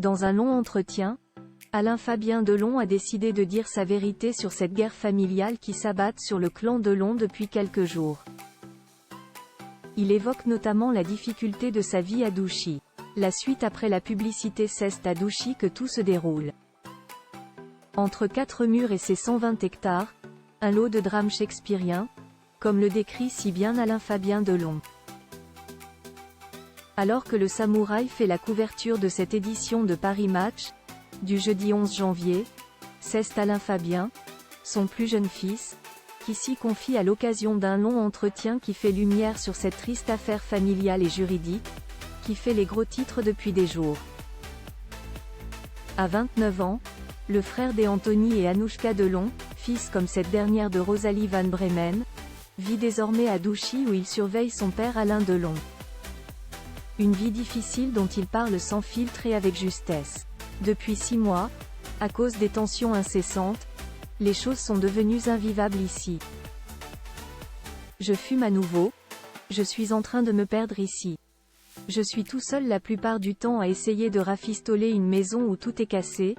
Dans un long entretien, Alain Fabien Delon a décidé de dire sa vérité sur cette guerre familiale qui s'abatte sur le clan Delon depuis quelques jours. Il évoque notamment la difficulté de sa vie à Douchy. La suite après la publicité C'est à Douchy que tout se déroule. Entre quatre murs et ses 120 hectares, un lot de drames shakespeariens, comme le décrit si bien Alain Fabien Delon. Alors que le Samouraï fait la couverture de cette édition de Paris Match, du jeudi 11 janvier, c'est Alain Fabien, son plus jeune fils, qui s'y confie à l'occasion d'un long entretien qui fait lumière sur cette triste affaire familiale et juridique, qui fait les gros titres depuis des jours. À 29 ans, le frère d'Anthony et Anouchka Delon, fils comme cette dernière de Rosalie Van Bremen, vit désormais à Douchy où il surveille son père Alain Delon. Une vie difficile dont il parle sans filtre et avec justesse. Depuis 6 mois, à cause des tensions incessantes, les choses sont devenues invivables ici. Je fume à nouveau. Je suis en train de me perdre ici. Je suis tout seul la plupart du temps à essayer de rafistoler une maison où tout est cassé,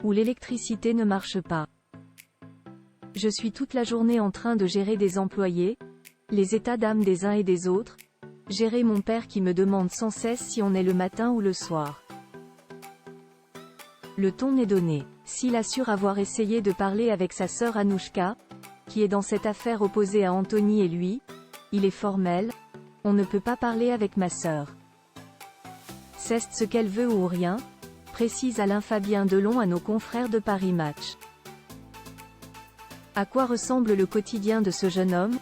où l'électricité ne marche pas. Je suis toute la journée en train de gérer des employés, les états d'âme des uns et des autres, gérer mon père qui me demande sans cesse si on est le matin ou le soir. Le ton est donné. S'il assure avoir essayé de parler avec sa sœur Anouchka, qui est dans cette affaire opposée à Anthony et lui, il est formel, on ne peut pas parler avec ma sœur. C'est ce qu'elle veut ou rien, précise Alain Fabien Delon à nos confrères de Paris Match. À quoi ressemble le quotidien de ce jeune homme,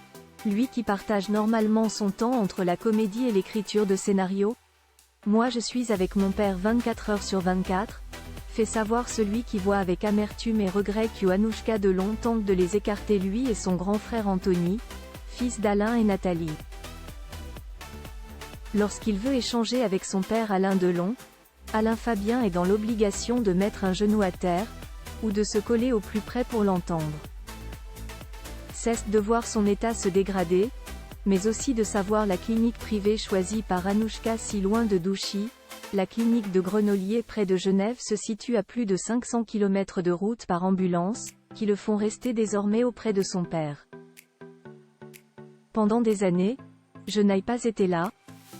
lui qui partage normalement son temps entre la comédie et l'écriture de scénarios? Moi je suis avec mon père 24 heures sur 24, fait savoir celui qui voit avec amertume et regret que Anouchka Delon tente de les écarter lui et son grand frère Anthony, fils d'Alain et Nathalie. Lorsqu'il veut échanger avec son père Alain Delon, Alain Fabien est dans l'obligation de mettre un genou à terre, ou de se coller au plus près pour l'entendre. Cesse de voir son état se dégrader, mais aussi de savoir la clinique privée choisie par Anouchka si loin de Douchy. La clinique de Grenolier près de Genève se situe à plus de 500 km de route par ambulance, qui le font rester désormais auprès de son père. Pendant des années, je n'ai pas été là,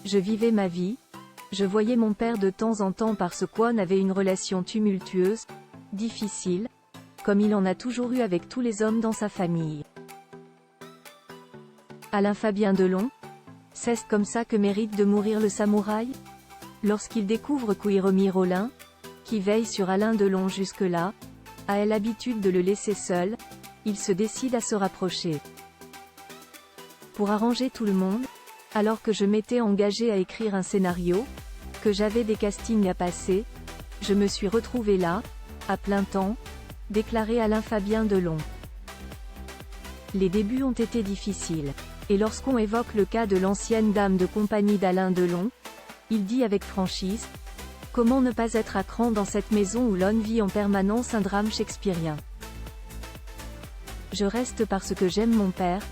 je vivais ma vie, je voyais mon père de temps en temps parce qu'on avait une relation tumultueuse, difficile, comme il en a toujours eu avec tous les hommes dans sa famille. Alain Fabien Delon, c'est comme ça que mérite de mourir le samouraï? Lorsqu'il découvre qu'Ouiromi Rollin, qui veille sur Alain Delon jusque-là, a l'habitude de le laisser seul, il se décide à se rapprocher. Pour arranger tout le monde, alors que je m'étais engagé à écrire un scénario, que j'avais des castings à passer, je me suis retrouvé là, à plein temps, déclarait Alain Fabien Delon. Les débuts ont été difficiles. Et lorsqu'on évoque le cas de l'ancienne dame de compagnie d'Alain Delon, il dit avec franchise, « Comment ne pas être à cran dans cette maison où l'on vit en permanence un drame shakespearien? Je reste parce que j'aime mon père,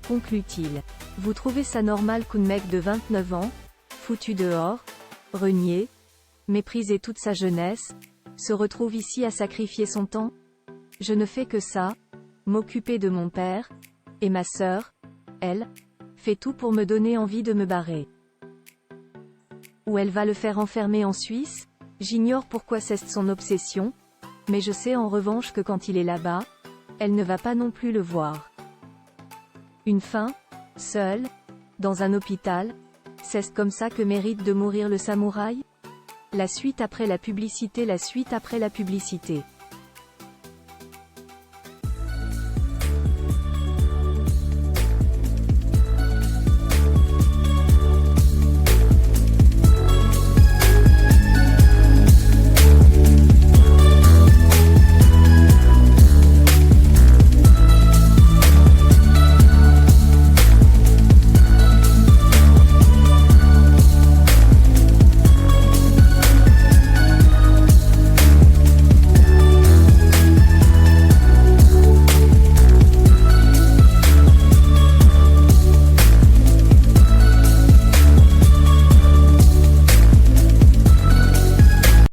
conclut-il. Vous trouvez ça normal qu'un mec de 29 ans, foutu dehors, renié, méprisé toute sa jeunesse, se retrouve ici à sacrifier son temps? Je ne fais que ça, m'occuper de mon père, et ma sœur, elle, fait tout pour me donner envie de me barrer. Ou elle va le faire enfermer en Suisse? J'ignore pourquoi c'est son obsession, mais je sais en revanche que quand il est là-bas, elle ne va pas non plus le voir. Une fin, seule, dans un hôpital, c'est comme ça que mérite de mourir le samouraï? La suite après la publicité. La suite après la publicité.